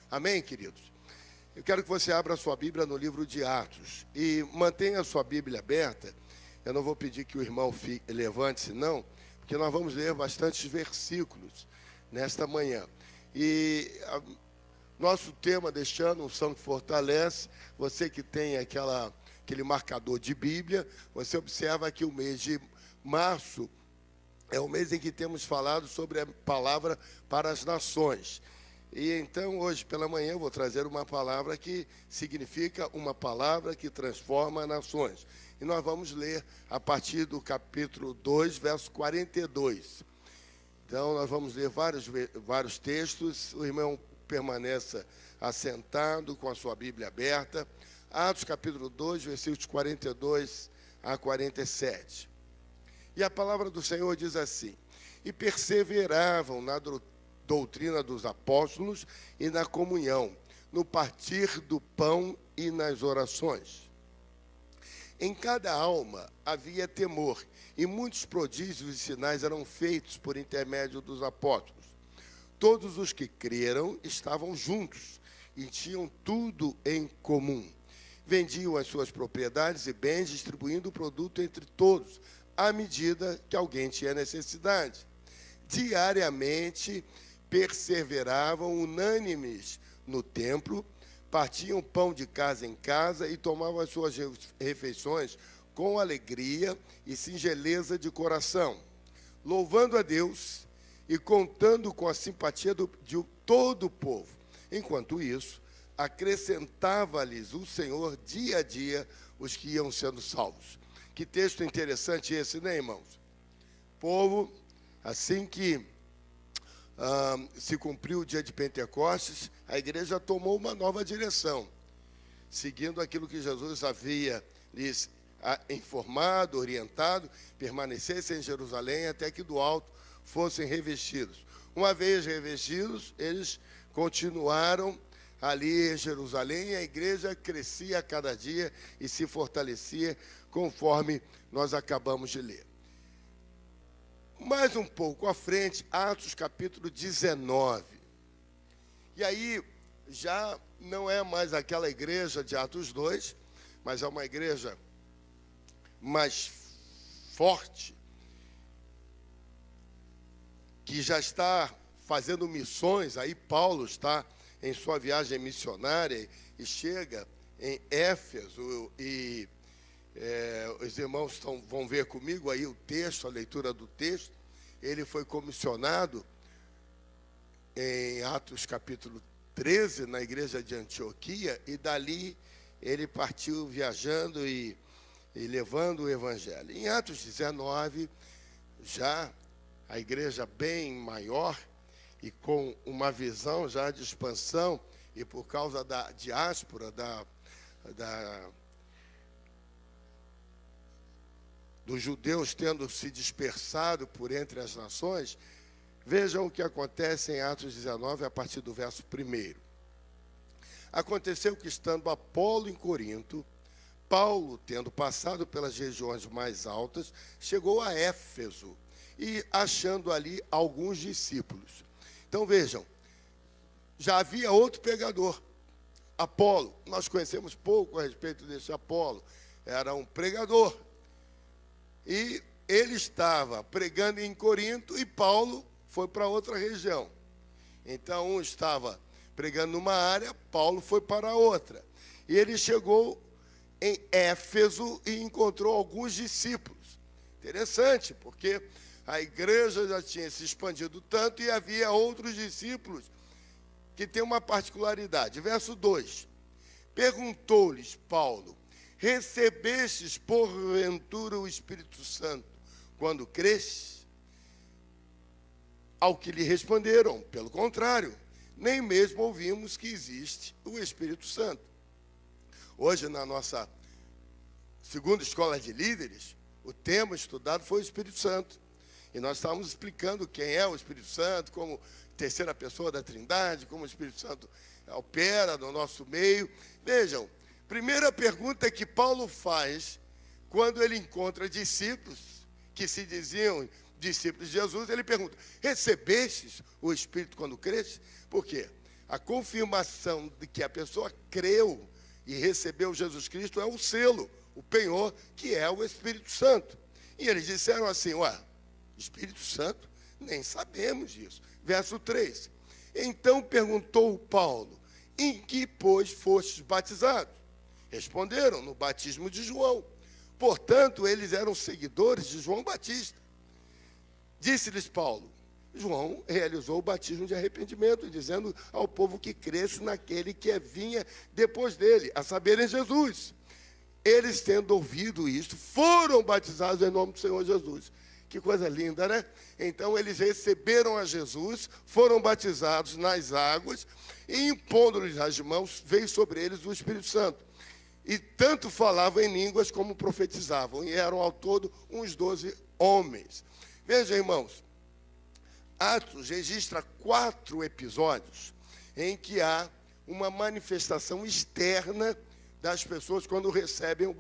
Amém, queridos? Eu quero que você abra a sua Bíblia no livro de Atos e mantenha a sua Bíblia aberta. Eu não vou pedir que o irmão levante-se, não, porque nós vamos ler bastantes versículos nesta manhã. Nosso tema deste ano, Unção que Fortalece. Você que tem aquele marcador de Bíblia, você observa que o mês de março é o mês em que temos falado sobre a palavra para as nações. E então, hoje pela manhã, eu vou trazer uma palavra que significa uma palavra que transforma nações. E nós vamos ler a partir do capítulo 2, verso 42. Então, nós vamos ler vários textos. O irmão permaneça assentado com a sua Bíblia aberta. Atos, capítulo 2, versículos 42 a 47. E a palavra do Senhor diz assim: E perseveravam na doutrina dos apóstolos e na comunhão, no partir do pão e nas orações. Em cada alma havia temor, e muitos prodígios e sinais eram feitos por intermédio dos apóstolos. Todos os que creram estavam juntos e tinham tudo em comum. Vendiam as suas propriedades e bens, distribuindo o produto entre todos, à medida que alguém tinha necessidade. Diariamente perseveravam unânimes no templo, partiam pão de casa em casa e tomavam as suas refeições com alegria e singeleza de coração, louvando a Deus e contando com a simpatia de todo o povo. Enquanto isso, acrescentava-lhes o Senhor dia a dia os que iam sendo salvos. Que texto interessante esse, né, irmãos? Povo, assim que se cumpriu o dia de Pentecostes, a igreja tomou uma nova direção, seguindo aquilo que Jesus havia lhes informado, orientado, permanecessem em Jerusalém até que do alto fossem revestidos. Uma vez revestidos, eles continuaram ali em Jerusalém, e a igreja crescia a cada dia e se fortalecia, conforme nós acabamos de ler. Mais um pouco à frente, Atos capítulo 19. E aí, já não é mais aquela igreja de Atos 2, mas é uma igreja mais forte, que já está fazendo missões. Aí Paulo está em sua viagem missionária e chega em Éfeso e os irmãos vão ver comigo aí o texto, a leitura do texto. Ele foi comissionado em Atos capítulo 13, na igreja de Antioquia, e dali ele partiu viajando e levando o evangelho. Em Atos 19, já a igreja bem maior e com uma visão já de expansão, e por causa da diáspora, dos judeus tendo se dispersado por entre as nações, vejam o que acontece em Atos 19, a partir do verso 1. Aconteceu que, estando Apolo em Corinto, Paulo, tendo passado pelas regiões mais altas, chegou a Éfeso, e achando ali alguns discípulos. Então vejam, já havia outro pregador, Apolo. Nós conhecemos pouco a respeito desse Apolo. Era um pregador. E ele estava pregando em Corinto e Paulo foi para outra região. Então, um estava pregando numa área, Paulo foi para outra. E ele chegou em Éfeso e encontrou alguns discípulos. Interessante, porque a igreja já tinha se expandido tanto e havia outros discípulos que têm uma particularidade. Verso 2. Perguntou-lhes Paulo: recebestes porventura o Espírito Santo quando cresce? Ao que lhe responderam: pelo contrário, nem mesmo ouvimos que existe o Espírito Santo. Hoje, na nossa segunda escola de líderes, o tema estudado foi o Espírito Santo. E nós estávamos explicando quem é o Espírito Santo, como terceira pessoa da Trindade, como o Espírito Santo opera no nosso meio. Vejam, primeira pergunta que Paulo faz quando ele encontra discípulos que se diziam discípulos de Jesus, ele pergunta: recebestes o Espírito quando cresce? Por quê? A confirmação de que a pessoa creu e recebeu Jesus Cristo é o selo, o penhor, que é o Espírito Santo. E eles disseram assim, Espírito Santo? Nem sabemos disso. Verso 3. Então perguntou Paulo, em que, pois, fostes batizados? Responderam, no batismo de João. Portanto, eles eram seguidores de João Batista. Disse-lhes Paulo, João realizou o batismo de arrependimento, dizendo ao povo que cresce naquele que vinha depois dele, a saber, em Jesus. Eles, tendo ouvido isto, foram batizados em nome do Senhor Jesus. Que coisa linda, né? Então, eles receberam a Jesus, foram batizados nas águas, e impondo-lhes as mãos, veio sobre eles o Espírito Santo. E tanto falavam em línguas como profetizavam, e eram ao todo uns 12 homens. Vejam, irmãos, Atos registra 4 episódios em que há uma manifestação externa das pessoas quando recebem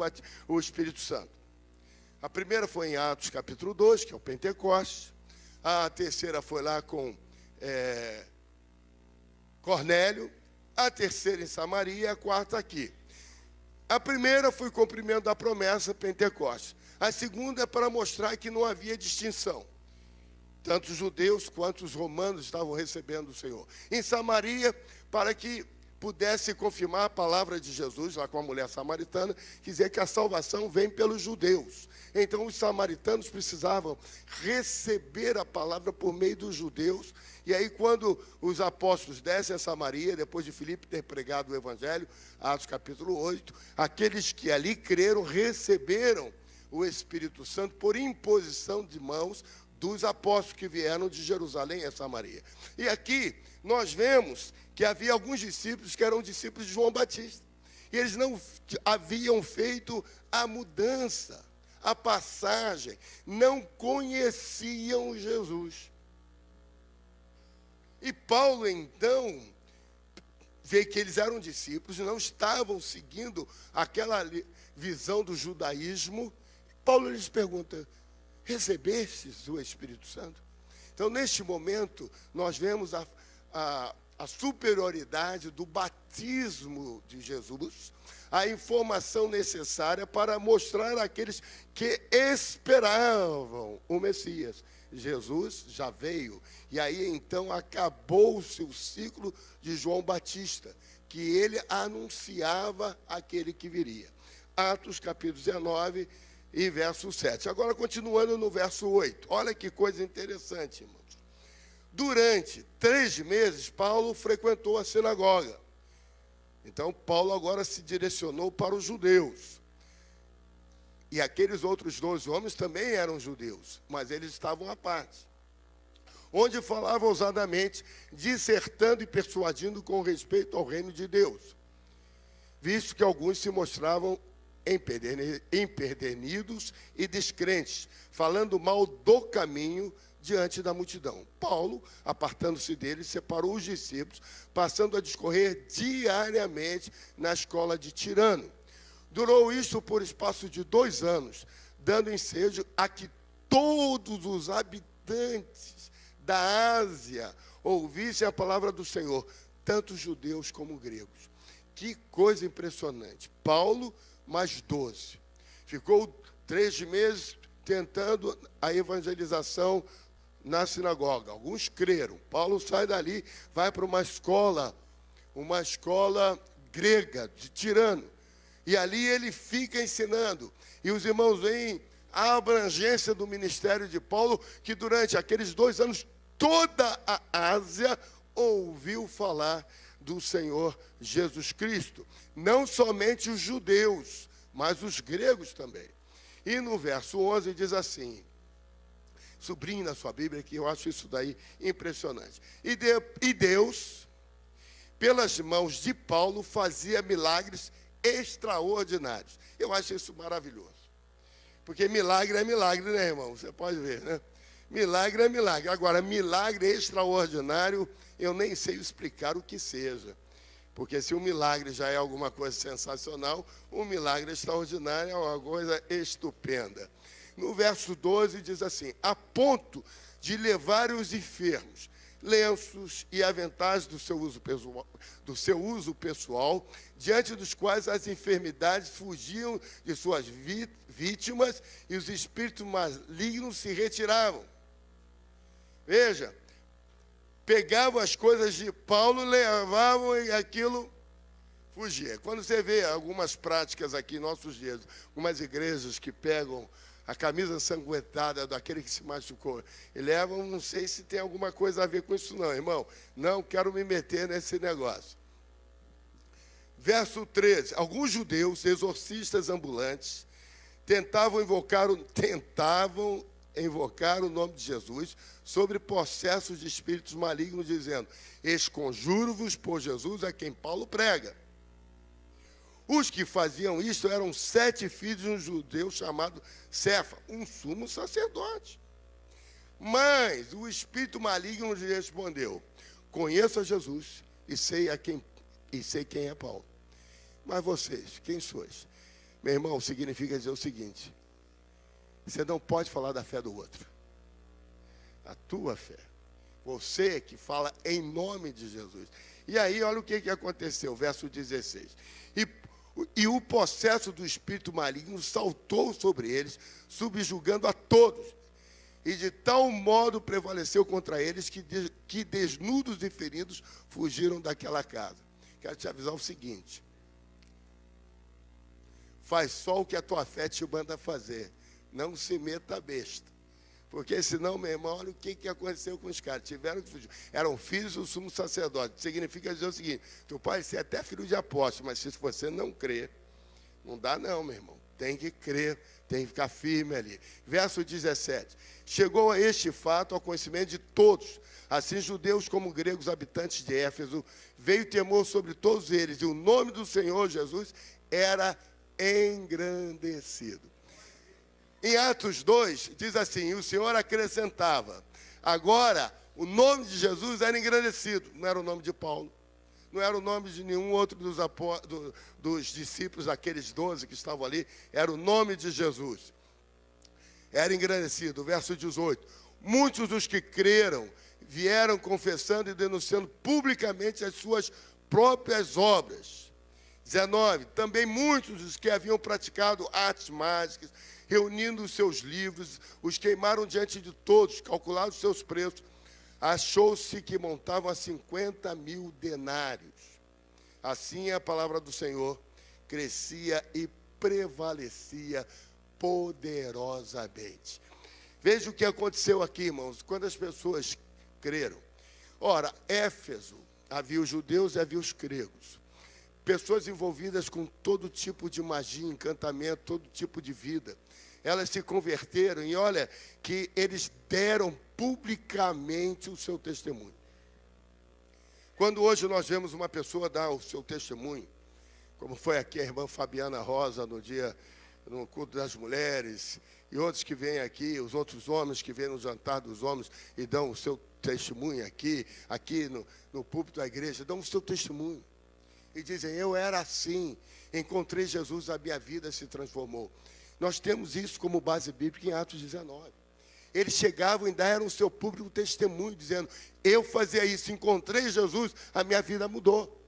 o Espírito Santo. A primeira foi em Atos capítulo 2, que é o Pentecostes. A terceira foi lá com Cornélio. A terceira em Samaria e a quarta aqui. A primeira foi o cumprimento da promessa, Pentecostes. A segunda é para mostrar que não havia distinção. Tanto os judeus quanto os romanos estavam recebendo o Senhor. Em Samaria, para que pudesse confirmar a palavra de Jesus, lá com a mulher samaritana, quer dizer que a salvação vem pelos judeus. Então, os samaritanos precisavam receber a palavra por meio dos judeus. E aí, quando os apóstolos descem a Samaria, depois de Filipe ter pregado o Evangelho, Atos capítulo 8, aqueles que ali creram, receberam o Espírito Santo por imposição de mãos dos apóstolos que vieram de Jerusalém a Samaria. E aqui nós vemos que havia alguns discípulos que eram discípulos de João Batista. E eles não haviam feito a mudança, a passagem, não conheciam Jesus. E Paulo, então, vê que eles eram discípulos, não estavam seguindo aquela visão do judaísmo. Paulo lhes pergunta, recebestes o Espírito Santo? Então, neste momento, nós vemos a superioridade do batismo de Jesus, a informação necessária para mostrar àqueles que esperavam o Messias. Jesus já veio, e aí então acabou-se o ciclo de João Batista, que ele anunciava aquele que viria. Atos capítulo 19 e verso 7. Agora, continuando no verso 8. Olha que coisa interessante, irmãos. Durante 3 meses, Paulo frequentou a sinagoga. Então, Paulo agora se direcionou para os judeus. E aqueles outros 12 homens também eram judeus, mas eles estavam à parte. Onde falava ousadamente, dissertando e persuadindo com respeito ao reino de Deus. Visto que alguns se mostravam empedernidos e descrentes, falando mal do caminho diante da multidão. Paulo, apartando-se deles, separou os discípulos, passando a discorrer diariamente na escola de Tirano. Durou isso por espaço de 2 anos, dando ensejo a que todos os habitantes da Ásia ouvissem a palavra do Senhor, tanto judeus como gregos. Que coisa impressionante. Paulo mais 12. Ficou 3 meses tentando a evangelização na sinagoga. Alguns creram. Paulo sai dali, vai para uma escola grega, de Tirano. E ali ele fica ensinando. E os irmãos veem a abrangência do ministério de Paulo, que durante aqueles 2 anos, toda a Ásia ouviu falar do Senhor Jesus Cristo. Não somente os judeus, mas os gregos também. E no verso 11 diz assim, sublinhe na sua Bíblia, que eu acho isso daí impressionante. E Deus, pelas mãos de Paulo, fazia milagres extraordinários. Eu acho isso maravilhoso. Porque milagre é milagre, né, irmão? Você pode ver, né? Milagre é milagre. Agora, milagre extraordinário, eu nem sei explicar o que seja. Porque se um milagre já é alguma coisa sensacional, um milagre extraordinário é uma coisa estupenda. No verso 12 diz assim, a ponto de levar os enfermos, lenços e aventais do seu uso pessoal, diante dos quais as enfermidades fugiam de suas vítimas e os espíritos malignos se retiravam. Veja, pegavam as coisas de Paulo, levavam e aquilo fugia. Quando você vê algumas práticas aqui em nossos dias, algumas igrejas que pegam a camisa sanguentada daquele que se machucou e levam, não sei se tem alguma coisa a ver com isso não, irmão. Não quero me meter nesse negócio. Verso 13. Alguns judeus, exorcistas ambulantes, tentavam invocar o nome de Jesus sobre possessos de espíritos malignos, dizendo: esconjuro-vos por Jesus a quem Paulo prega. Os que faziam isto eram 7 filhos de um judeu chamado Cefa, um sumo sacerdote. Mas o espírito maligno lhe respondeu: conheço a Jesus e sei quem é Paulo. Mas vocês, quem sois? Meu irmão, significa dizer o seguinte: você não pode falar da fé do outro. A tua fé. Você que fala em nome de Jesus. E aí, olha o que aconteceu, verso 16. E o possesso do espírito maligno saltou sobre eles, subjugando a todos. E de tal modo prevaleceu contra eles que desnudos e feridos fugiram daquela casa. Quero te avisar o seguinte: faz só o que a tua fé te manda fazer. Não se meta besta. Porque senão, meu irmão, olha o que aconteceu com os caras. Tiveram que fugir. Eram filhos do sumo sacerdote. Significa dizer o seguinte: teu pai ser até filho de apóstolo, mas se você não crer, não dá não, meu irmão. Tem que crer, tem que ficar firme ali. Verso 17. Chegou a este fato ao conhecimento de todos, assim judeus como gregos habitantes de Éfeso, veio temor sobre todos eles, e o nome do Senhor Jesus era engrandecido. Em Atos 2, diz assim: e o Senhor acrescentava. Agora, o nome de Jesus era engrandecido. Não era o nome de Paulo. Não era o nome de nenhum outro dos discípulos, aqueles 12 que estavam ali. Era o nome de Jesus. Era engrandecido. Verso 18. Muitos dos que creram vieram confessando e denunciando publicamente as suas próprias obras. 19. Também muitos dos que haviam praticado artes mágicas, reunindo os seus livros, os queimaram diante de todos, calculados os seus preços. Achou-se que montavam a 50.000 denários. Assim a palavra do Senhor crescia e prevalecia poderosamente. Veja o que aconteceu aqui, irmãos, quando as pessoas creram. Ora, Éfeso, havia os judeus e havia os gregos. Pessoas envolvidas com todo tipo de magia, encantamento, todo tipo de vida. Elas se converteram e olha que eles deram publicamente o seu testemunho. Quando hoje nós vemos uma pessoa dar o seu testemunho, como foi aqui a irmã Fabiana Rosa no culto das mulheres, e outros que vêm aqui, os outros homens que vêm no jantar dos homens e dão o seu testemunho aqui no púlpito da igreja, dão o seu testemunho. E dizem: eu era assim, encontrei Jesus, a minha vida se transformou. Nós temos isso como base bíblica em Atos 19. Eles chegavam e deram o seu público testemunho, dizendo: eu fazia isso, encontrei Jesus, a minha vida mudou.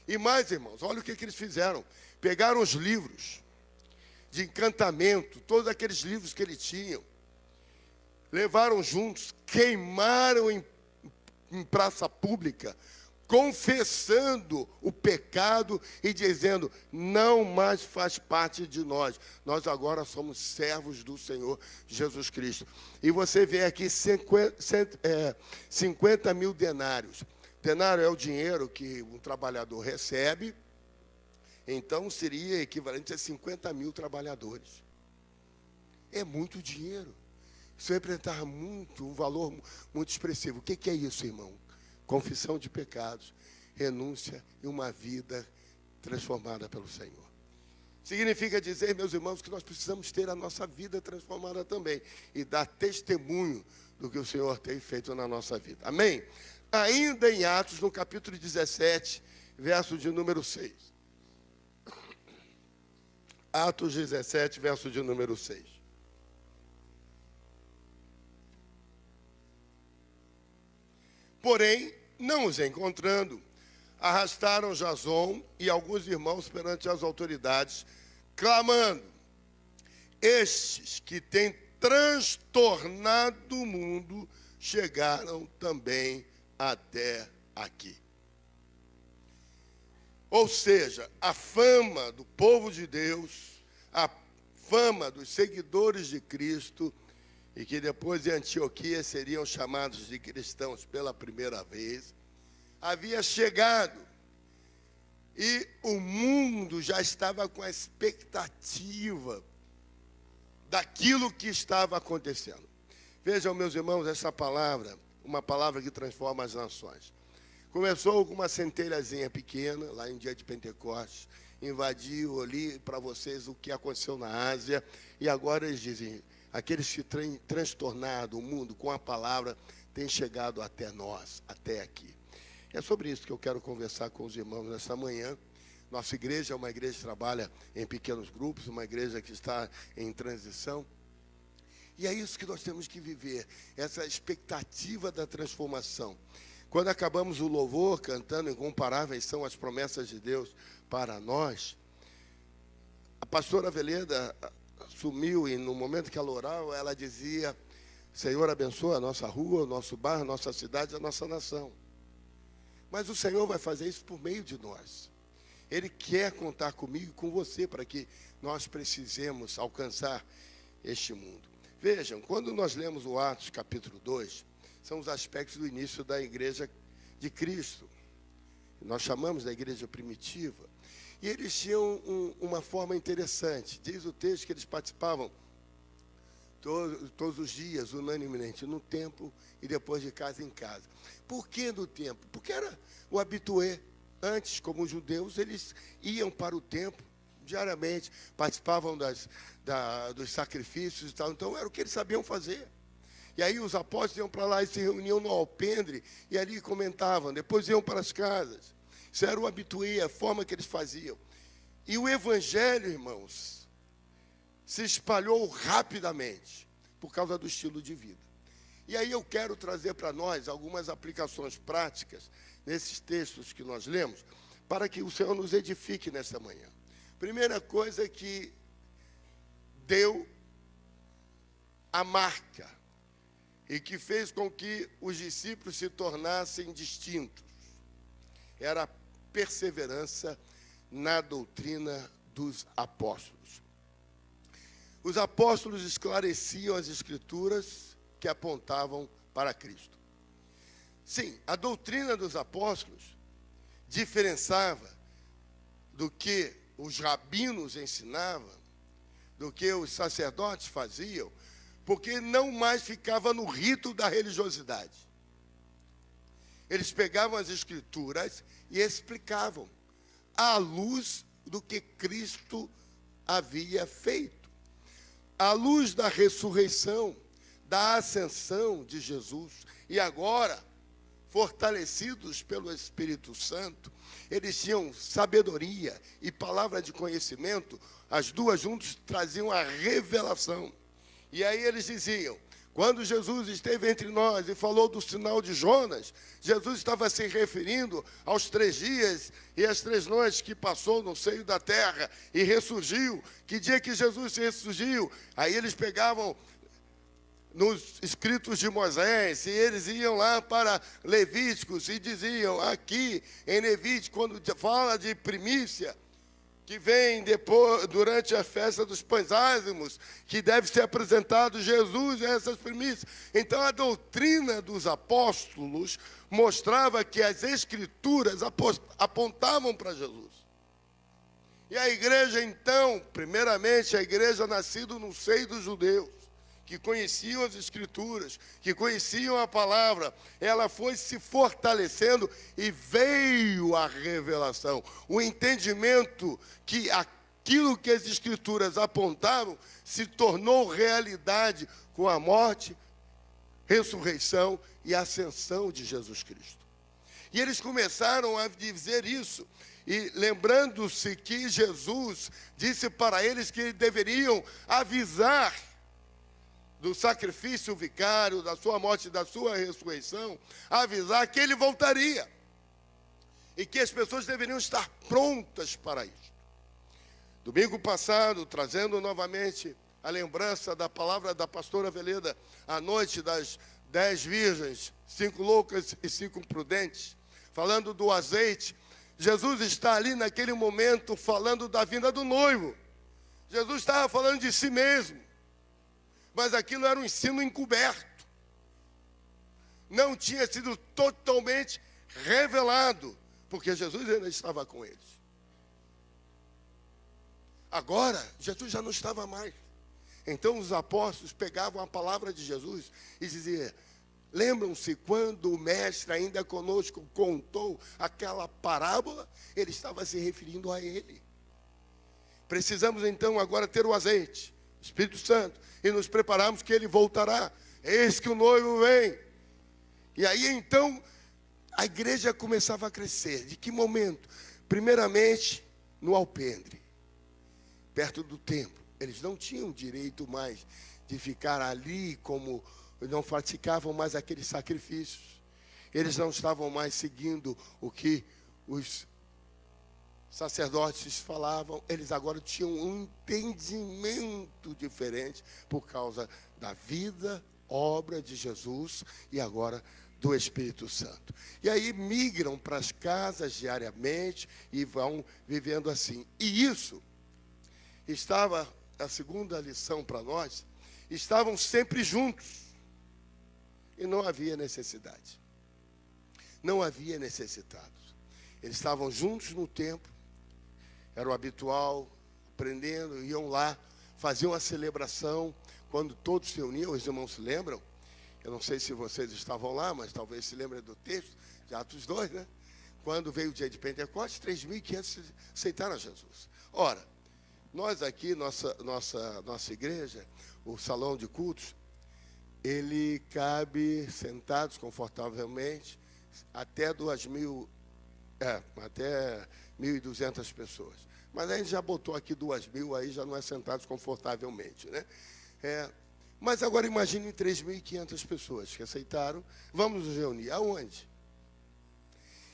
E mais, irmãos, olha o que eles fizeram. Pegaram os livros de encantamento, todos aqueles livros que eles tinham, levaram juntos, queimaram em praça pública, confessando o pecado e dizendo: não mais faz parte de nós. Nós agora somos servos do Senhor Jesus Cristo. E você vê aqui 50.000 denários. Denário é o dinheiro que um trabalhador recebe. Então seria equivalente a 50.000 trabalhadores. É muito dinheiro. Isso representava um valor muito expressivo. O que é isso, irmão? Confissão de pecados, renúncia e uma vida transformada pelo Senhor. Significa dizer, meus irmãos, que nós precisamos ter a nossa vida transformada também e dar testemunho do que o Senhor tem feito na nossa vida. Amém? Ainda em Atos, no capítulo 17, verso de número 6. Atos 17, verso de número 6. Porém, não os encontrando, arrastaram Jason e alguns irmãos perante as autoridades, clamando: estes que têm transtornado o mundo chegaram também até aqui. Ou seja, a fama do povo de Deus, a fama dos seguidores de Cristo, e que depois de Antioquia seriam chamados de cristãos pela primeira vez, havia chegado. E o mundo já estava com a expectativa daquilo que estava acontecendo. Vejam, meus irmãos, essa palavra, uma palavra que transforma as nações. Começou com uma centelhazinha pequena, lá em dia de Pentecostes, invadiu ali para vocês o que aconteceu na Ásia, e agora eles dizem: aqueles que têm transtornado o mundo com a palavra têm chegado até nós, até aqui. É sobre isso que eu quero conversar com os irmãos nesta manhã. Nossa igreja é uma igreja que trabalha em pequenos grupos, uma igreja que está em transição. E é isso que nós temos que viver, essa expectativa da transformação. Quando acabamos o louvor, cantando Incomparáveis são as promessas de Deus para nós, a pastora Veleda sumiu e no momento que ela orava, ela dizia: Senhor, abençoa a nossa rua, o nosso bairro, a nossa cidade, a nossa nação. Mas o Senhor vai fazer isso por meio de nós. Ele quer contar comigo e com você para que nós precisemos alcançar este mundo. Vejam, quando nós lemos o Atos capítulo 2, são os aspectos do início da igreja de Cristo. Nós chamamos da igreja primitiva. E eles tinham uma forma interessante. Diz o texto que eles participavam todos os dias, unanimemente, no templo e depois de casa em casa. Por que no templo? Porque era o habitué. Antes, como os judeus, eles iam para o templo diariamente, participavam dos sacrifícios e tal. Então, era o que eles sabiam fazer. E aí os apóstolos iam para lá e se reuniam no alpendre e ali comentavam. Depois iam para as casas. Isso era o habitué, a forma que eles faziam. E o evangelho, irmãos, se espalhou rapidamente por causa do estilo de vida. E aí eu quero trazer para nós algumas aplicações práticas nesses textos que nós lemos, para que o Senhor nos edifique nesta manhã. Primeira coisa que deu a marca e que fez com que os discípulos se tornassem distintos era a perseverança na doutrina dos apóstolos. Os apóstolos esclareciam as Escrituras que apontavam para Cristo. Sim, a doutrina dos apóstolos diferenciava do que os rabinos ensinavam, do que os sacerdotes faziam, porque não mais ficava no rito da religiosidade. Eles pegavam as Escrituras e explicavam à luz do que Cristo havia feito, à luz da ressurreição, da ascensão de Jesus. E agora, fortalecidos pelo Espírito Santo, eles tinham sabedoria e palavra de conhecimento, as duas juntas traziam a revelação. E aí eles diziam: quando Jesus esteve entre nós e falou do sinal de Jonas, Jesus estava se referindo aos 3 dias e as 3 noites que passou no seio da terra e ressurgiu. Que dia que Jesus ressurgiu? Aí eles pegavam nos escritos de Moisés, e eles iam lá para Levíticos e diziam: aqui em Levítico, quando fala de primícia, que vem depois, durante a festa dos pães ázimos, que deve ser apresentado Jesus a essas primícias. Então a doutrina dos apóstolos mostrava que as Escrituras apontavam para Jesus. E a igreja então, primeiramente a igreja nascida no seio dos judeus, que conheciam as Escrituras, que conheciam a palavra, ela foi se fortalecendo e veio a revelação, o entendimento que aquilo que as Escrituras apontavam se tornou realidade com a morte, ressurreição e ascensão de Jesus Cristo. E eles começaram a dizer isso, e lembrando-se que Jesus disse para eles que deveriam avisar do sacrifício vicário, da sua morte e da sua ressurreição, avisar que ele voltaria. E que as pessoas deveriam estar prontas para isso. Domingo passado, trazendo novamente a lembrança da palavra da pastora Veleda, à noite das 10 virgens, 5 loucas e 5 prudentes, falando do azeite. Jesus está ali naquele momento falando da vinda do noivo. Jesus estava falando de si mesmo, mas aquilo era um ensino encoberto. Não tinha sido totalmente revelado, porque Jesus ainda estava com eles. Agora, Jesus já não estava mais. Então os apóstolos pegavam a palavra de Jesus e diziam: lembram-se quando o mestre ainda conosco contou aquela parábola? Ele estava se referindo a ele. Precisamos então agora ter o azeite, o Espírito Santo, e nos prepararmos que ele voltará. Eis que o noivo vem. E aí então a igreja começava a crescer. De que momento? Primeiramente no alpendre, perto do templo. Eles não tinham direito mais de ficar ali, como não praticavam mais aqueles sacrifícios. Eles não estavam mais seguindo o que os sacerdotes falavam. Eles agora tinham um entendimento diferente por causa da vida, obra de Jesus e agora do Espírito Santo. E aí migram para as casas diariamente e vão vivendo assim. E isso estava, a segunda lição para nós, estavam sempre juntos. E não havia necessidade. Não havia necessitados. Eles estavam juntos no templo, era o habitual, aprendendo, iam lá, faziam a celebração. Quando todos se reuniam, os irmãos se lembram? Eu não sei se vocês estavam lá, mas talvez se lembrem do texto, de Atos 2, né? Quando veio o dia de Pentecostes, 3.500 aceitaram a Jesus. Ora, nós aqui, nossa igreja, o salão de cultos, ele cabe sentados confortavelmente até 1.200 pessoas. Mas a gente já botou aqui 2.000, aí já não é sentados confortavelmente, né? Mas agora imagine 3.500 pessoas que aceitaram. Vamos nos reunir. Aonde?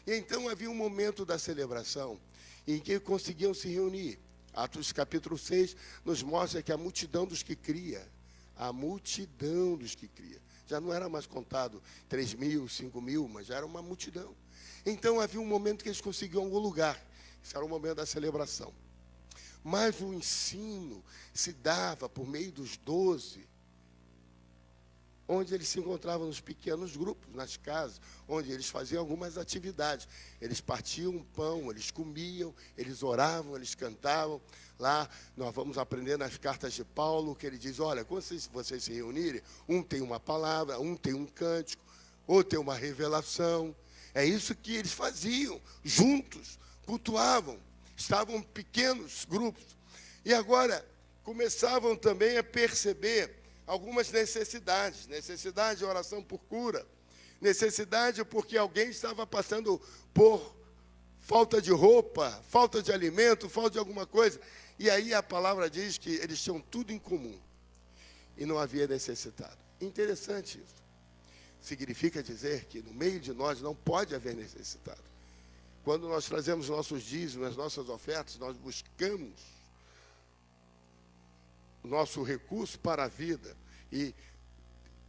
E então havia um momento da celebração em que conseguiam se reunir. Atos capítulo 6 nos mostra que a multidão dos que cria, já não era mais contado 3.000, 5.000, mas já era uma multidão. Então havia um momento que eles conseguiam algum lugar. Esse era o momento da celebração. Mas o ensino se dava por meio dos 12, onde eles se encontravam nos pequenos grupos, nas casas, onde eles faziam algumas atividades. Eles partiam um pão, eles comiam, eles oravam, eles cantavam. Lá nós vamos aprender nas cartas de Paulo, que ele diz: olha, quando vocês se reunirem, um tem uma palavra, um tem um cântico, outro tem uma revelação. É isso que eles faziam, juntos, cultuavam, estavam em pequenos grupos. E agora começavam também a perceber algumas necessidades. Necessidade de oração por cura. Necessidade porque alguém estava passando por falta de roupa, falta de alimento, falta de alguma coisa. E aí a palavra diz que eles tinham tudo em comum. E não havia necessitado. Interessante isso. Significa dizer que no meio de nós não pode haver necessitado. Quando nós trazemos nossos dízimos, as nossas ofertas, nós buscamos nosso recurso para a vida e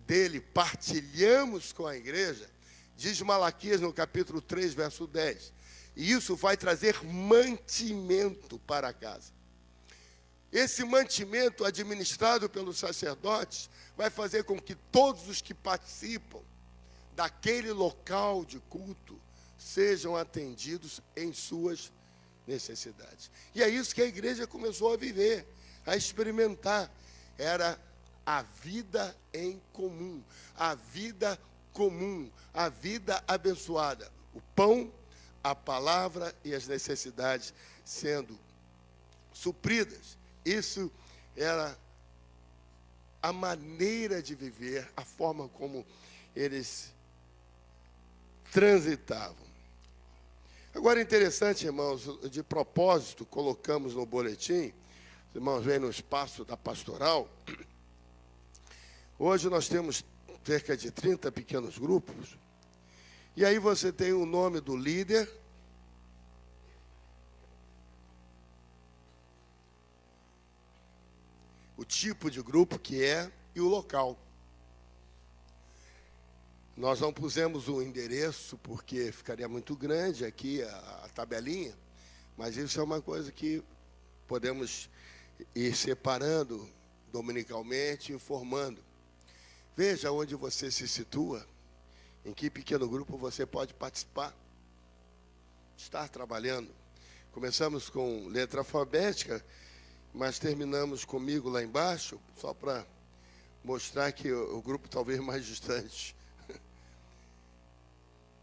dele partilhamos com a igreja, diz Malaquias no capítulo 3, verso 10. E isso vai trazer mantimento para a casa. Esse mantimento administrado pelos sacerdotes vai fazer com que todos os que participam daquele local de culto sejam atendidos em suas necessidades. E é isso que a igreja começou a viver, a experimentar. Era a vida em comum, a vida comum, a vida abençoada. O pão, a palavra e as necessidades sendo supridas. Isso era a maneira de viver, a forma como eles transitavam. Agora, interessante, irmãos, de propósito, colocamos no boletim, os irmãos veem no espaço da pastoral, Hoje nós temos cerca de 30 pequenos grupos. E aí você tem o nome do líder, o tipo de grupo que é e o local. Nós não pusemos o endereço porque ficaria muito grande aqui a tabelinha, mas isso é uma coisa que podemos ir separando dominicalmente, informando. Veja onde você se situa, em que pequeno grupo você pode participar, estar trabalhando. Começamos com letra alfabética, mas terminamos comigo lá embaixo, só para mostrar que o grupo talvez mais distante.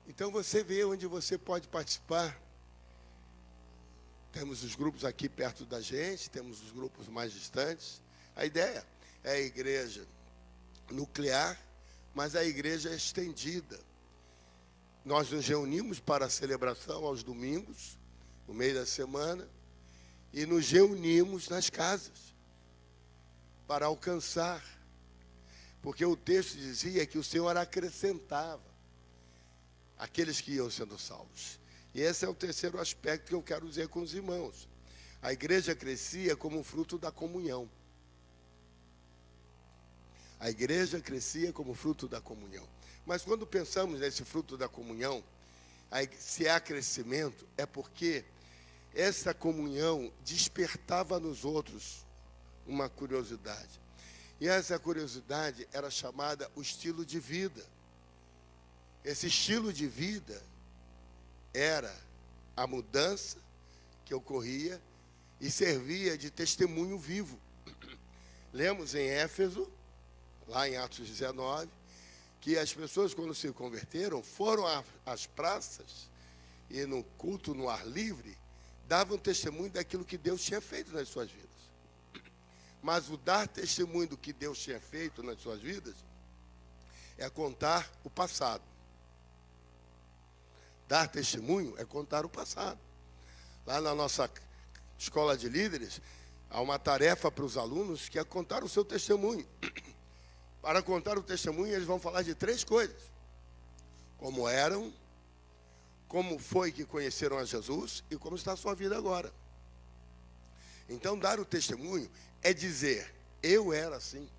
Então você vê onde você pode participar. Temos os grupos aqui perto da gente, temos os grupos mais distantes. A ideia é a igreja nuclear, mas a igreja é estendida. Nós nos reunimos para a celebração aos domingos, no meio da semana, e nos reunimos nas casas para alcançar. Porque o texto dizia que o Senhor acrescentava aqueles que iam sendo salvos. E esse é o terceiro aspecto que eu quero dizer com os irmãos. A igreja crescia como fruto da comunhão. A igreja crescia como fruto da comunhão. Mas quando pensamos nesse fruto da comunhão, se há crescimento, é porque essa comunhão despertava nos outros uma curiosidade. E essa curiosidade era chamada o estilo de vida. Esse estilo de vida era a mudança que ocorria e servia de testemunho vivo. Lemos em Éfeso, lá em Atos 19, que as pessoas, quando se converteram, foram às praças e no culto no ar livre, davam testemunho daquilo que Deus tinha feito nas suas vidas. Mas o dar testemunho do que Deus tinha feito nas suas vidas é contar o passado. Dar testemunho é contar o passado. Lá na nossa escola de líderes, há uma tarefa para os alunos que é contar o seu testemunho. Para contar o testemunho, eles vão falar de 3 coisas. Como eram, como foi que conheceram a Jesus e como está a sua vida agora. Então, dar o testemunho é dizer, eu era assim.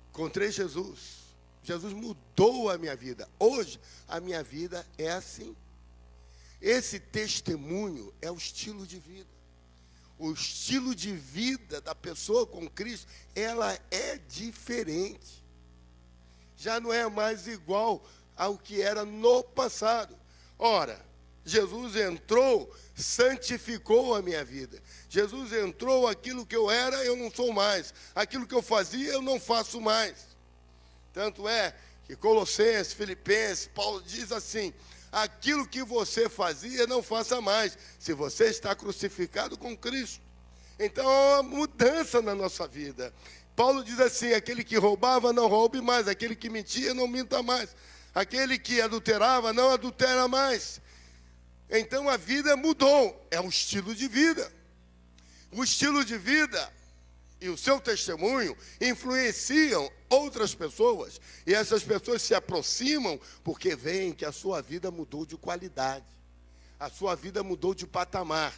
Encontrei Jesus. Jesus mudou a minha vida. Hoje, a minha vida é assim. Esse testemunho é o estilo de vida. O estilo de vida da pessoa com Cristo, ela é diferente. Já não é mais igual ao que era no passado. Ora, Jesus entrou, santificou a minha vida. Jesus entrou, aquilo que eu era, eu não sou mais. Aquilo que eu fazia, eu não faço mais. Tanto é que Colossenses, Filipenses, Paulo diz assim, aquilo que você fazia, não faça mais, se você está crucificado com Cristo. Então, há uma mudança na nossa vida. Paulo diz assim, aquele que roubava, não roube mais, aquele que mentia, não minta mais, aquele que adulterava, não adultera mais. Então, a vida mudou, é um estilo de vida. O estilo de vida e o seu testemunho influenciam outras pessoas, e essas pessoas se aproximam porque veem que a sua vida mudou de qualidade, a sua vida mudou de patamar.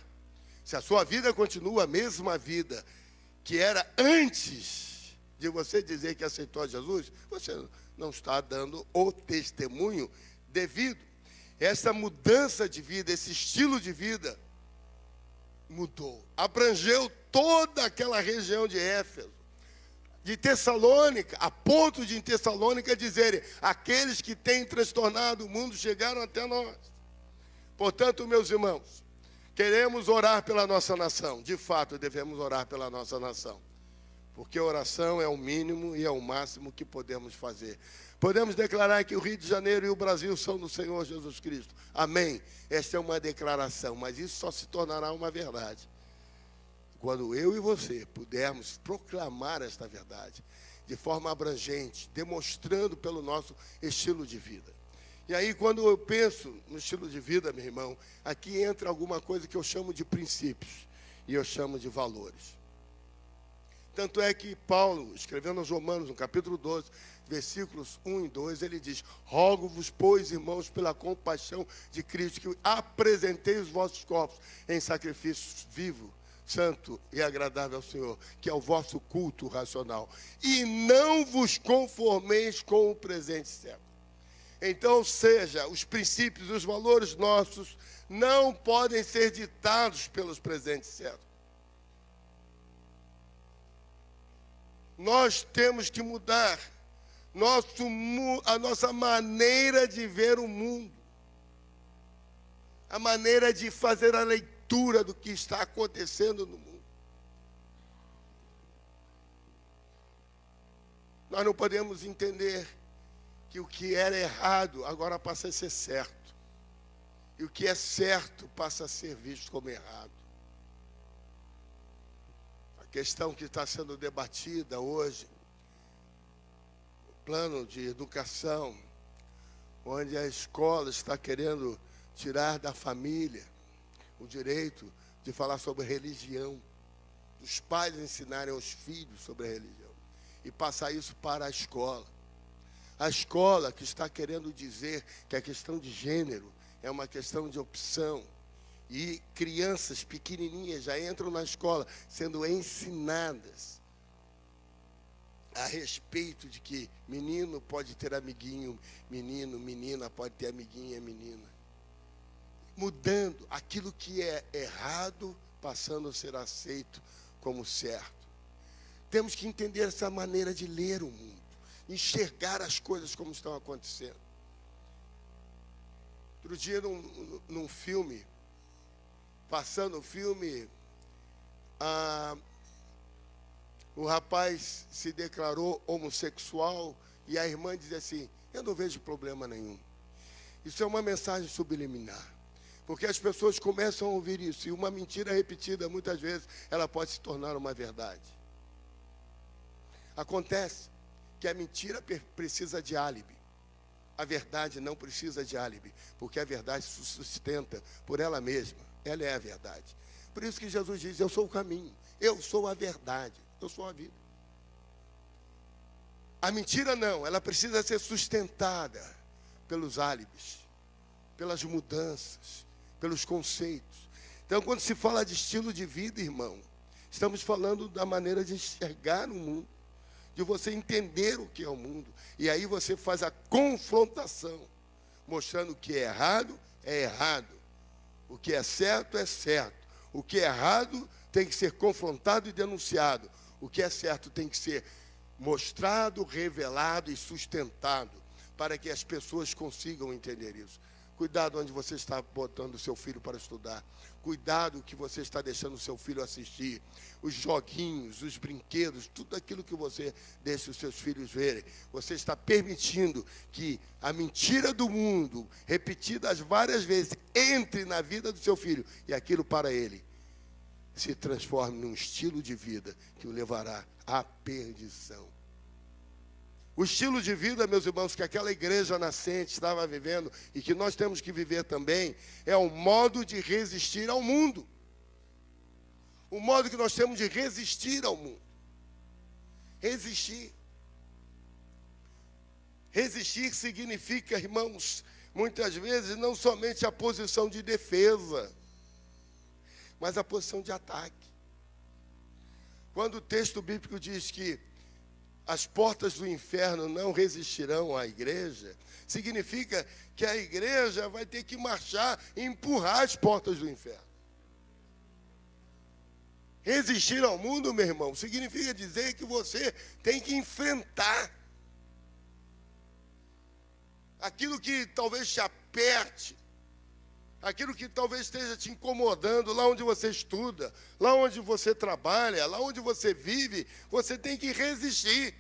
Se a sua vida continua a mesma vida que era antes de você dizer que aceitou a Jesus, você não está dando o testemunho devido. Essa mudança de vida, esse estilo de vida mudou, abrangeu toda aquela região de Éfeso, de Tessalônica, a ponto de em Tessalônica dizerem, aqueles que têm transtornado o mundo chegaram até nós. Portanto, meus irmãos, queremos orar pela nossa nação. De fato, devemos orar pela nossa nação, porque a oração é o mínimo e é o máximo que podemos fazer. Podemos declarar que o Rio de Janeiro e o Brasil são do Senhor Jesus Cristo. Amém. Esta é uma declaração, mas isso só se tornará uma verdade quando eu e você pudermos proclamar esta verdade de forma abrangente, demonstrando pelo nosso estilo de vida. E aí, quando eu penso no estilo de vida, meu irmão, aqui entra alguma coisa que eu chamo de princípios e eu chamo de valores. Tanto é que Paulo, escrevendo aos Romanos, no capítulo 12, versículos 1 e 2, ele diz: rogo-vos, pois, irmãos, pela compaixão de Cristo, que apresentei os vossos corpos em sacrifício vivo, santo e agradável ao Senhor, que é o vosso culto racional. E não vos conformeis com o presente século. Então, seja, os princípios, os valores nossos não podem ser ditados pelos presentes séculos. Nós temos que mudar a nossa maneira de ver o mundo, a maneira de fazer a leitura do que está acontecendo no mundo. Nós não podemos entender que o que era errado agora passa a ser certo, e o que é certo passa a ser visto como errado. A questão que está sendo debatida hoje, o plano de educação, onde a escola está querendo tirar da família o direito de falar sobre religião, dos pais ensinarem aos filhos sobre a religião, e passar isso para a escola. A escola que está querendo dizer que a questão de gênero é uma questão de opção. E crianças pequenininhas já entram na escola sendo ensinadas a respeito de que menino pode ter amiguinho menino, menina pode ter amiguinha menina. Mudando aquilo que é errado, passando a ser aceito como certo. Temos que entender essa maneira de ler o mundo, enxergar as coisas como estão acontecendo. Outro dia, num filme, passando o filme, o rapaz se declarou homossexual e a irmã diz assim: eu não vejo problema nenhum. Isso é uma mensagem subliminar, porque as pessoas começam a ouvir isso, e uma mentira repetida, muitas vezes, ela pode se tornar uma verdade. Acontece que a mentira precisa de álibi. A verdade não precisa de álibi, porque a verdade se sustenta por ela mesma. Ela é a verdade. Por isso que Jesus diz: eu sou o caminho, eu sou a verdade, eu sou a vida. A mentira não, ela precisa ser sustentada pelos álibis, pelas mudanças, pelos conceitos. Então, quando se fala de estilo de vida, irmão, estamos falando da maneira de enxergar o mundo, de você entender o que é o mundo. E aí você faz a confrontação, mostrando o que é errado, o que é certo, o que é errado tem que ser confrontado e denunciado, o que é certo tem que ser mostrado, revelado e sustentado, para que as pessoas consigam entender isso. Cuidado onde você está botando o seu filho para estudar. Cuidado que você está deixando o seu filho assistir. Os joguinhos, os brinquedos, tudo aquilo que você deixa os seus filhos verem. Você está permitindo que a mentira do mundo, repetidas várias vezes, entre na vida do seu filho. E aquilo para ele se transforme num estilo de vida que o levará à perdição. O estilo de vida, meus irmãos, que aquela igreja nascente estava vivendo e que nós temos que viver também, é o modo de resistir ao mundo. O modo que nós temos de resistir ao mundo. Resistir. Resistir significa, irmãos, muitas vezes não somente a posição de defesa, mas a posição de ataque. Quando o texto bíblico diz que as portas do inferno não resistirão à igreja, significa que a igreja vai ter que marchar e empurrar as portas do inferno. Resistir ao mundo, meu irmão, significa dizer que você tem que enfrentar aquilo que talvez te aperte, aquilo que talvez esteja te incomodando, lá onde você estuda, lá onde você trabalha, lá onde você vive, você tem que resistir.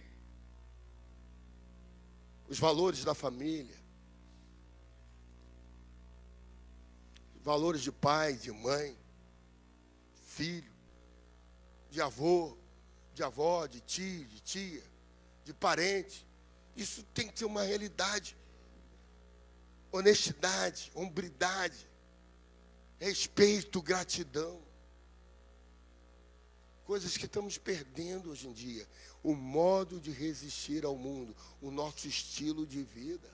Os valores da família, valores de pai, de mãe, filho, de avô, de avó, de tio, de tia, de parente. Isso tem que ser uma realidade. Honestidade, hombridade, respeito, gratidão. Coisas que estamos perdendo hoje em dia. O modo de resistir ao mundo, o nosso estilo de vida.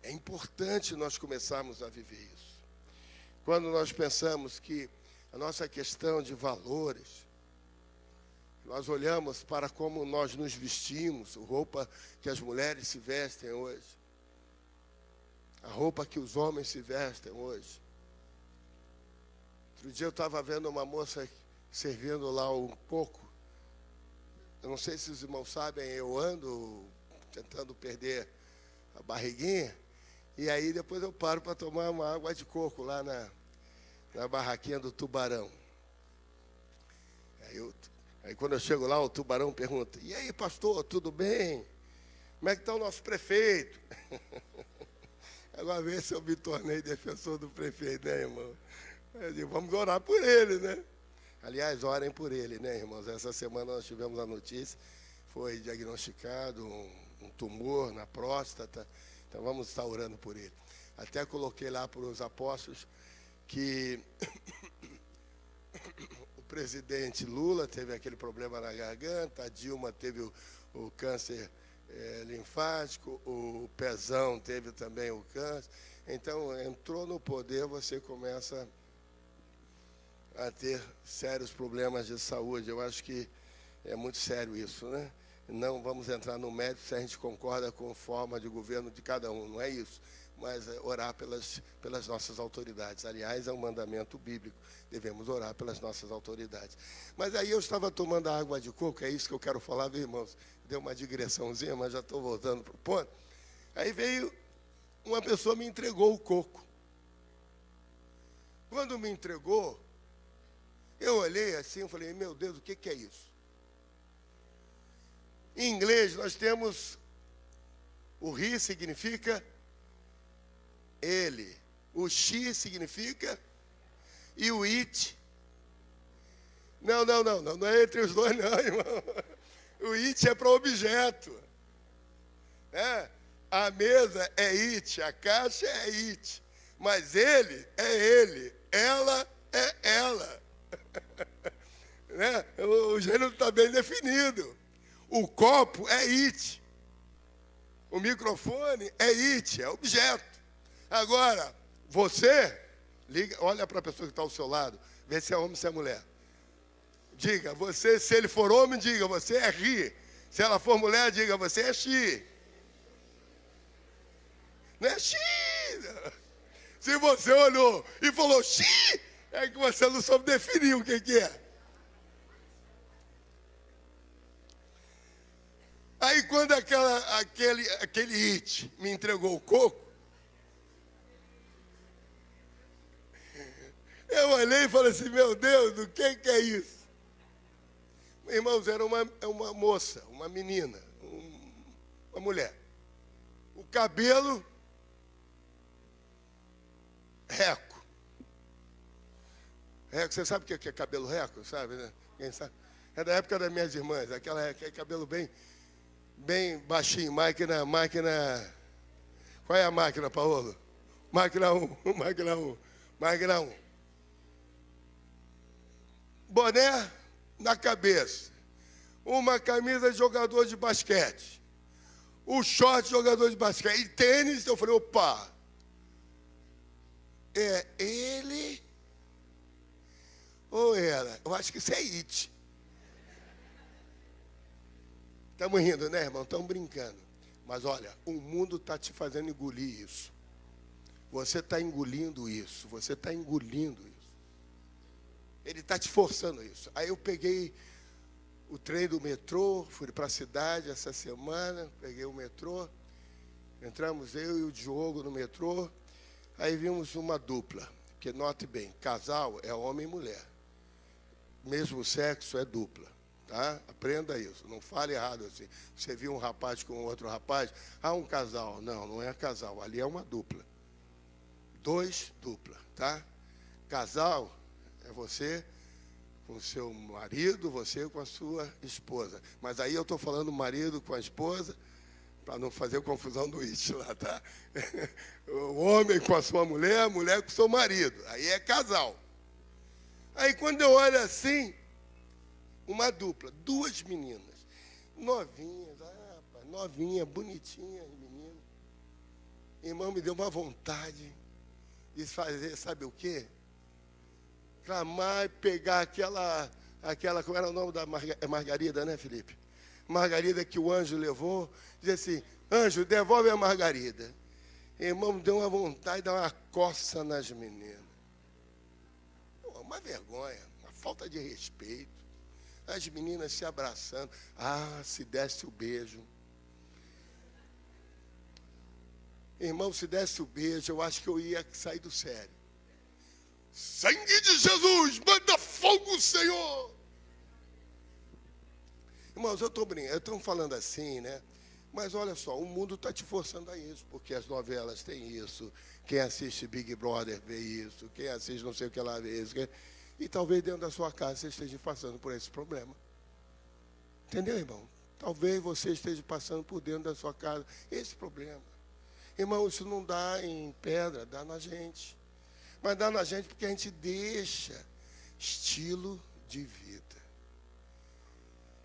É importante nós começarmos a viver isso. Quando nós pensamos que a nossa questão de valores, nós olhamos para como nós nos vestimos, a roupa que as mulheres se vestem hoje, a roupa que os homens se vestem hoje. Outro dia eu estava vendo uma moça servindo lá um coco. Eu não sei se os irmãos sabem, eu ando tentando perder a barriguinha, e aí depois eu paro para tomar uma água de coco lá na barraquinha do Tubarão. Aí quando eu chego lá, o Tubarão pergunta: e aí, pastor, tudo bem? Como é que está o nosso prefeito? Agora vê se eu me tornei defensor do prefeito, né, irmão? Eu digo, vamos orar por ele, né? Aliás, orem por ele, né, irmãos? Essa semana nós tivemos a notícia, foi diagnosticado um tumor na próstata, então vamos estar orando por ele. Até coloquei lá para os apóstolos que o presidente Lula teve aquele problema na garganta, a Dilma teve o câncer linfático, o Pezão teve também o câncer. Então, entrou no poder, você começa a ter sérios problemas de saúde. Eu acho que é muito sério isso, né? Não vamos entrar no mérito se a gente concorda com a forma de governo de cada um, não é isso. Mas orar pelas nossas autoridades. Aliás, é um mandamento bíblico, devemos orar pelas nossas autoridades. Mas aí eu estava tomando água de coco, é isso que eu quero falar, viu, irmãos? Deu uma digressãozinha, mas já estou voltando para o ponto. Aí veio, uma pessoa me entregou o coco. Quando me entregou, eu olhei assim, eu falei, meu Deus, o que é isso? Em inglês, nós temos, o he significa ele, o she significa, e o it. Não é entre os dois não, irmão. O it é para objeto. A mesa é it, a caixa é it. Mas ele é ele, ela é ela. O gênero está bem definido. O copo é it. O microfone é it, é objeto. Agora, você, liga, olha para a pessoa que está ao seu lado, vê se é homem ou se é mulher. Diga, você, se ele for homem, diga, você é he. Se ela for mulher, diga, você é she. Não é she. Se você olhou e falou she, é que você não soube definir o que é. Aí quando aquele it me entregou o coco, eu olhei e falei assim, meu Deus, o que é isso? Irmãos, era uma moça, uma menina, uma mulher. O cabelo, reco. Reco, você sabe o que é cabelo reco? Sabe, né? Quem sabe? É da época das minhas irmãs, aquele cabelo bem baixinho, máquina... Qual é a máquina, Paulo? Máquina 1. Boné na cabeça. Uma camisa de jogador de basquete. O short de jogador de basquete. E tênis, eu falei, opa. É ele ou ela? Eu acho que isso é it. Estamos rindo, né, irmão? Estamos brincando. Mas olha, o mundo está te fazendo engolir isso. Você está engolindo isso. Você está engolindo isso. Ele está te forçando isso. Aí eu peguei o trem do metrô, fui para a cidade essa semana, peguei o metrô, entramos eu e o Diogo no metrô, aí vimos uma dupla, porque note bem, casal é homem e mulher. Mesmo sexo é dupla. Tá? Aprenda isso, não fale errado assim. Você viu um rapaz com outro rapaz, um casal. Não é casal, ali é uma dupla. 2 dupla, tá? Casal é você com o seu marido, você com a sua esposa. Mas aí eu estou falando marido com a esposa, para não fazer confusão do it lá, tá? O homem com a sua mulher, a mulher com o seu marido. Aí é casal. Aí quando eu olho assim, uma dupla, duas meninas, novinhas, rapaz, novinha, bonitinha, menina. Irmão, me deu uma vontade de fazer, sabe o quê? Clamar e pegar aquela, como era o nome da Margarida, né, Felipe? Margarida que o anjo levou, diz assim, anjo, devolve a Margarida. Irmão, me deu uma vontade de dar uma coça nas meninas. Pô, uma vergonha, uma falta de respeito. As meninas se abraçando. Ah, se desse o beijo. Irmão, se desse o beijo, eu acho que eu ia sair do sério. Sangue de Jesus, manda fogo, Senhor. Irmãos, eu estou brincando, estamos falando assim, né? Mas olha só, o mundo está te forçando a isso, porque as novelas têm isso, quem assiste Big Brother vê isso, quem assiste não sei o que lá vê isso. E talvez dentro da sua casa você esteja passando por esse problema. Entendeu, irmão? Talvez você esteja passando por dentro da sua casa esse problema. Irmão, isso não dá em pedra, dá na gente. Mas dá na gente porque a gente deixa estilo de vida.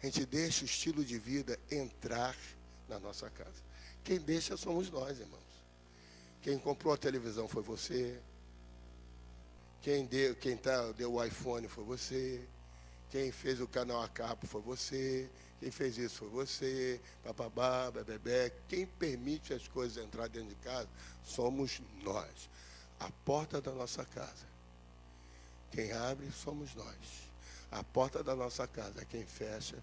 A gente deixa o estilo de vida entrar na nossa casa. Quem deixa somos nós, irmãos. Quem comprou a televisão foi você. Quem deu o iPhone foi você. Quem fez o canal a cabo foi você. Quem fez isso foi você. Bababá, bebê. Quem permite as coisas entrar dentro de casa somos nós. A porta da nossa casa. Quem abre somos nós. A porta da nossa casa, quem fecha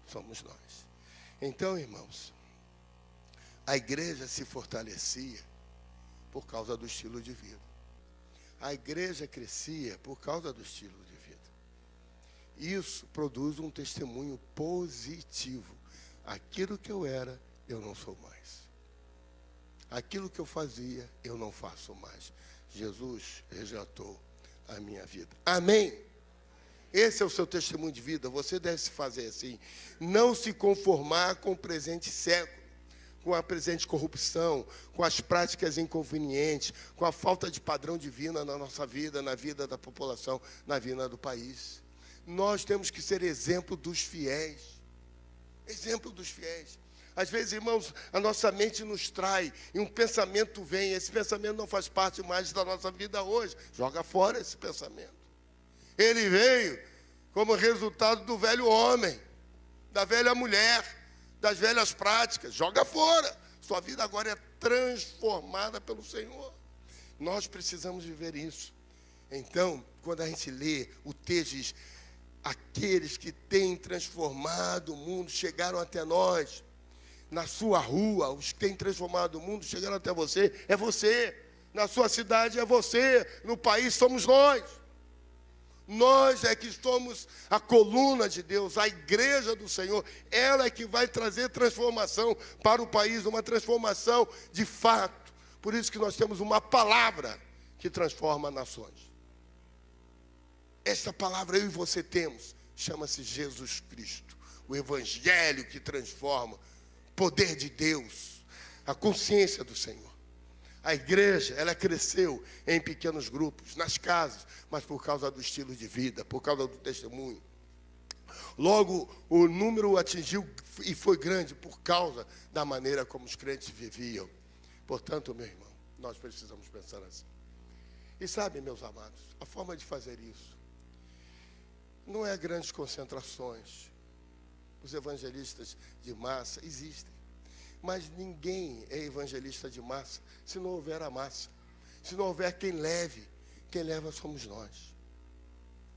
somos nós. Então, irmãos, a igreja se fortalecia por causa do estilo de vida. A igreja crescia por causa do estilo de vida. Isso produz um testemunho positivo. Aquilo que eu era, eu não sou mais. Aquilo que eu fazia, eu não faço mais. Jesus resgatou a minha vida. Amém? Esse é o seu testemunho de vida. Você deve se fazer assim. Não se conformar com o presente século, com a presente corrupção, com as práticas inconvenientes, com a falta de padrão divino na nossa vida, na vida da população, na vida do país. Nós temos que ser exemplo dos fiéis. Exemplo dos fiéis. Às vezes, irmãos, a nossa mente nos trai e um pensamento vem. Esse pensamento não faz parte mais da nossa vida hoje. Joga fora esse pensamento. Ele veio como resultado do velho homem, da velha mulher, das velhas práticas. Joga fora. Sua vida agora é transformada pelo Senhor. Nós precisamos viver isso. Então, quando a gente lê o texto, diz, aqueles que têm transformado o mundo chegaram até nós. Na sua rua, os que têm transformado o mundo chegaram até você. É você. Na sua cidade é você. No país somos nós. Nós é que somos a coluna de Deus, a igreja do Senhor. Ela é que vai trazer transformação para o país, uma transformação de fato. Por isso que nós temos uma palavra que transforma nações. Essa palavra eu e você temos, chama-se Jesus Cristo. O Evangelho que transforma, poder de Deus, a consciência do Senhor. A igreja, ela cresceu em pequenos grupos, nas casas, mas por causa do estilo de vida, por causa do testemunho. Logo, o número atingiu e foi grande por causa da maneira como os crentes viviam. Portanto, meu irmão, nós precisamos pensar assim. E sabe, meus amados, a forma de fazer isso não é grandes concentrações. Os evangelistas de massa existem. Mas ninguém é evangelista de massa se não houver a massa. Se não houver quem leve. Quem leva somos nós.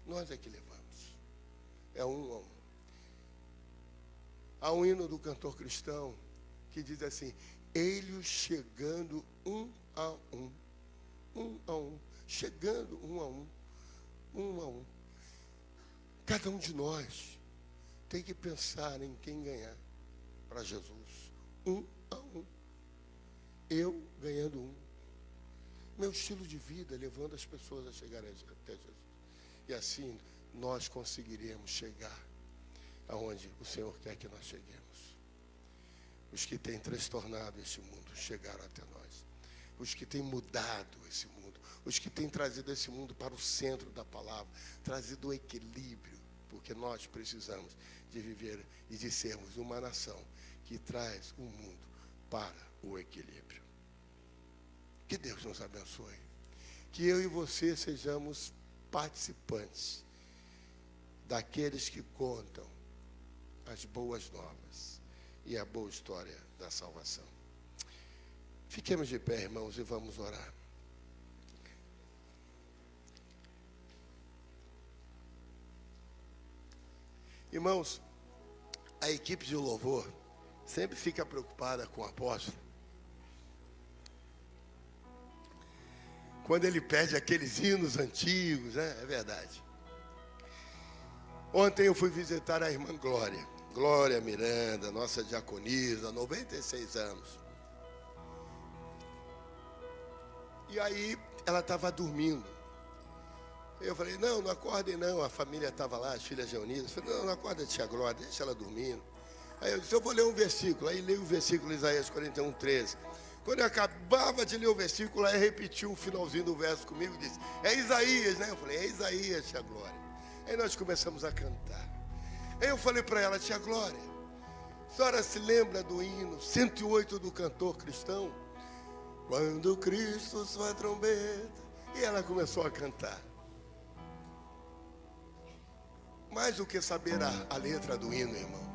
Nós é que levamos. É um a um. Há um hino do cantor cristão que diz assim, eles chegando um a um. Um a um. Chegando um a um. Um a um. Cada um de nós tem que pensar em quem ganhar para Jesus. Um a um. Eu ganhando um. Meu estilo de vida levando as pessoas a chegarem até Jesus. E assim nós conseguiremos chegar aonde o Senhor quer que nós cheguemos. Os que têm transtornado esse mundo chegaram até nós. Os que têm mudado esse mundo. os que têm trazido esse mundo para o centro da palavra, trazido o equilíbrio, porque nós precisamos de viver e de sermos uma nação que traz o mundo para o equilíbrio. Que Deus nos abençoe. Que eu e você sejamos participantes daqueles que contam as boas novas e a boa história da salvação. Fiquemos de pé, irmãos, e vamos orar. Irmãos, a equipe de louvor sempre fica preocupada com o apóstolo quando ele pede aqueles hinos antigos, né? É verdade. Ontem eu fui visitar a irmã Glória Miranda, nossa diaconisa, 96 anos. E aí ela estava dormindo. Eu falei, não acordem não, a família estava lá, as filhas reunidas. Eu falei, não acorda, tia Glória, deixa ela dormindo. Aí eu disse, eu vou ler um versículo. Aí leio o versículo Isaías 41, 13. Quando eu acabava de ler o versículo, aí repetiu o finalzinho do verso comigo e disse, é Isaías, né? Eu falei, é Isaías, tia Glória. Aí nós começamos a cantar. Aí eu falei para ela, tia Glória, a senhora se lembra do hino 108 do cantor cristão? Quando Cristo soa a trombeta. E ela começou a cantar. Mais do que saber a letra do hino, irmão,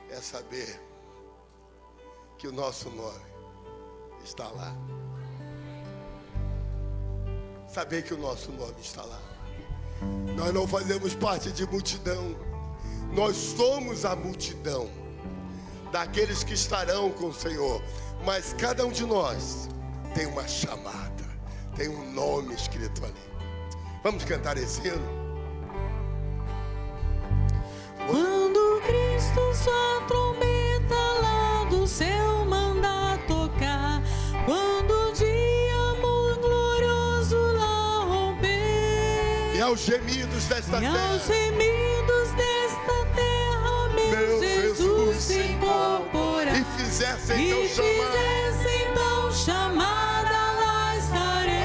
é saber que o nosso nome está lá. Saber que o nosso nome está lá. Nós não fazemos parte de multidão. Nós somos a multidão daqueles que estarão com o Senhor. Mas cada um de nós tem uma chamada, tem um nome escrito ali. Vamos cantar esse hino? Quando Cristo sua trombeta lá do céu manda tocar, quando o dia amor glorioso lá romper, E aos gemidos desta e aos terra, gemidos desta terra, meu Jesus se incorporar, e fizessem e então chamar. fizesse então chamada, lá estarei.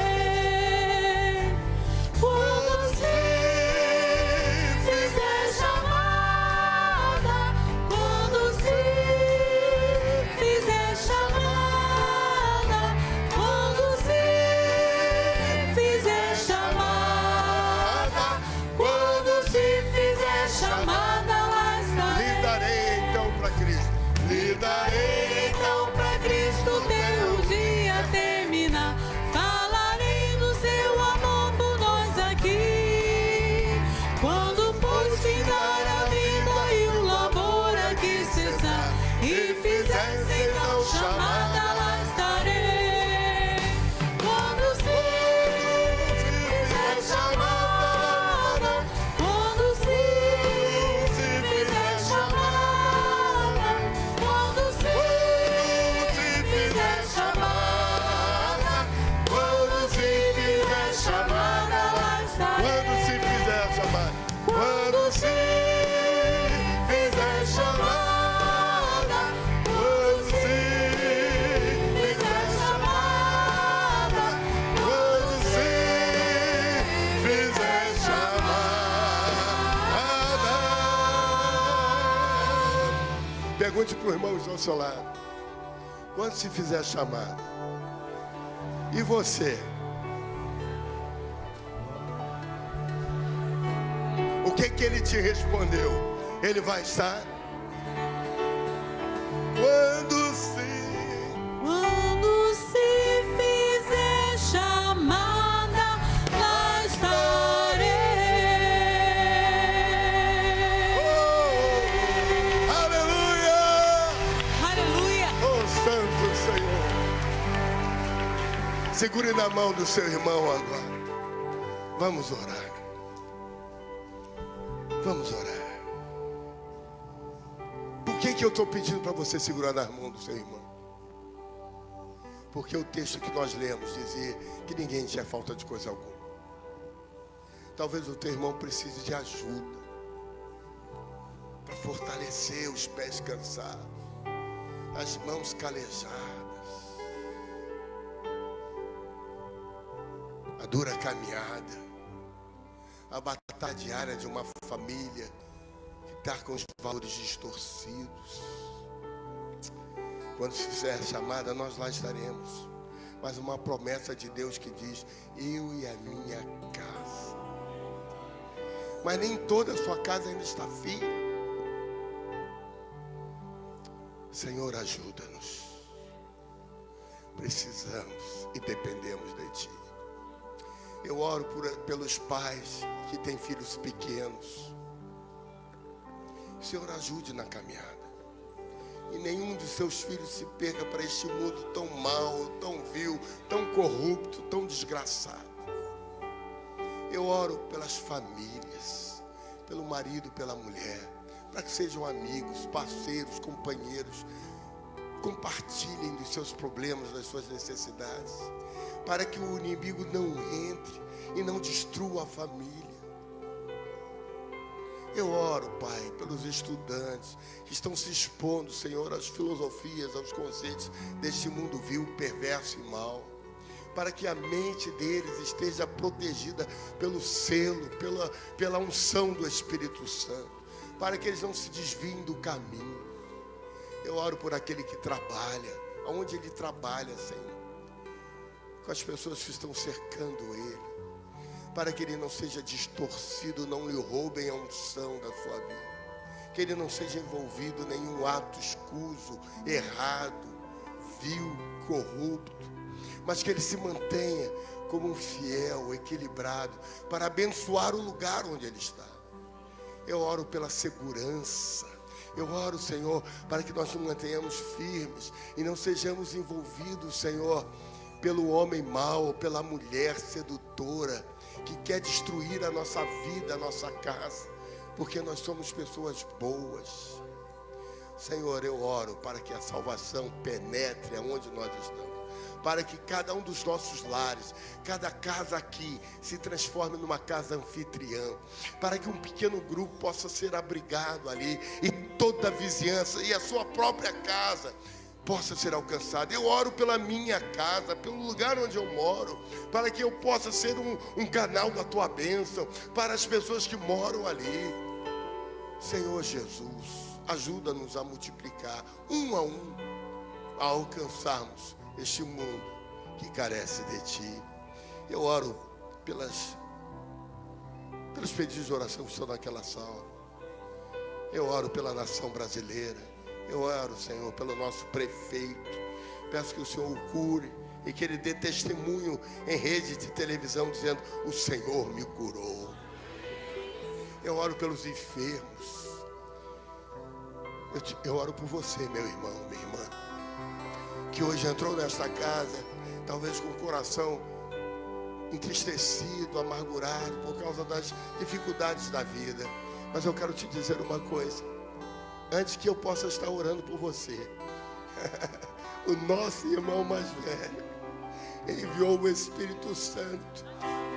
Quando se fizer chamada, quando se fizer chamada, quando se fizer chamada, quando se fizer chamada, lá estarei. Lhe darei então para Cristo. Lhe darei Então pra Cristo teu dia terminar, falarei do seu amor por nós aqui. Quando pois findar a vida e o labor aqui cessar, e fizesse então chamada, lá estarei. Quando se fizer chamada, quando se fizer chamada, quando se fizer chamada, quando se fizer chamada, lá estarei. quando se fizer chamada, quando se fizer chamada, quando se fizer chamada, quando se fizer chamada. Pergunte para o irmão ao seu lado. Quando se fizer chamada, e você? O que ele te respondeu? Ele vai estar? Quando se fizer chamada, lá estarei. Oh, aleluia! Aleluia! Oh, Santo Senhor! Segure na mão do seu irmão agora. Vamos orar. Vamos orar. Por que eu estou pedindo para você segurar na mão do seu irmão? Porque o texto que nós lemos dizia que ninguém tinha falta de coisa alguma. Talvez o teu irmão precise de ajuda para fortalecer os pés cansados, as mãos calejadas. a dura caminhada, a batalha diária de uma família que está com os valores distorcidos. Quando se fizer a chamada, nós lá estaremos. Mas uma promessa de Deus que diz: eu e a minha casa. Mas nem toda a sua casa ainda está firme. Senhor, ajuda-nos. Precisamos e dependemos de Ti. Eu oro pelos pais que têm filhos pequenos. Senhor, ajude na caminhada. E nenhum de seus filhos se perca para este mundo tão mau, tão vil, tão corrupto, tão desgraçado. Eu oro pelas famílias, pelo marido, pela mulher, para que sejam amigos, parceiros, companheiros. Compartilhem dos seus problemas, das suas necessidades, para que o inimigo não entre e não destrua a família. Eu oro, Pai, pelos estudantes que estão se expondo, Senhor, às filosofias, aos conceitos deste mundo vil, perverso e mau, para que a mente deles esteja protegida pelo selo, pela unção do Espírito Santo, para que eles não se desviem do caminho. Eu oro por aquele que trabalha, aonde ele trabalha, Senhor, com as pessoas que estão cercando ele, para que ele não seja distorcido, não lhe roubem a unção da sua vida, que ele não seja envolvido em nenhum ato escuso, errado, vil, corrupto, mas que ele se mantenha como um fiel, equilibrado, para abençoar o lugar onde ele está. Eu oro pela segurança. Eu oro, Senhor, para que nós nos mantenhamos firmes e não sejamos envolvidos, Senhor, pelo homem mau, pela mulher sedutora que quer destruir a nossa vida, a nossa casa, porque nós somos pessoas boas. Senhor, eu oro para que a salvação penetre aonde nós estamos, para que cada um dos nossos lares, cada casa aqui se transforme numa casa anfitriã, para que um pequeno grupo possa ser abrigado ali e toda a vizinhança e a sua própria casa possa ser alcançada. Eu oro pela minha casa, pelo lugar onde eu moro, para que eu possa ser um canal da tua bênção para as pessoas que moram ali. Senhor Jesus, ajuda-nos a multiplicar um a alcançarmos este mundo que carece de Ti. Eu oro pelos pedidos de oração que estão naquela sala. Eu oro pela nação brasileira. Eu oro, Senhor, pelo nosso prefeito. Peço que o Senhor o cure e que ele dê testemunho em rede de televisão dizendo: o Senhor me curou. Eu oro pelos enfermos. Eu oro por você, meu irmão, minha irmã, que hoje entrou nesta casa, talvez com o coração entristecido, amargurado por causa das dificuldades da vida. Mas eu quero te dizer uma coisa: antes que eu possa estar orando por você, o nosso irmão mais velho enviou o Espírito Santo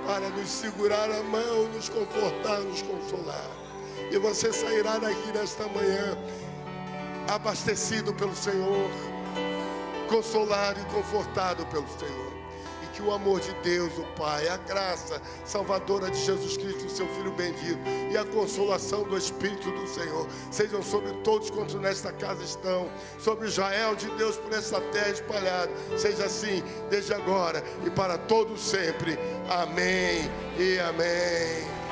para nos segurar a mão, nos confortar, nos consolar. E você sairá daqui nesta manhã abastecido pelo Senhor, consolado e confortado pelo Senhor. E que o amor de Deus, o Pai, a graça salvadora de Jesus Cristo, seu Filho bendito, e a consolação do Espírito do Senhor sejam sobre todos quantos nesta casa estão, sobre Israel de Deus por essa terra espalhada. Seja assim desde agora e para todos sempre. Amém e amém.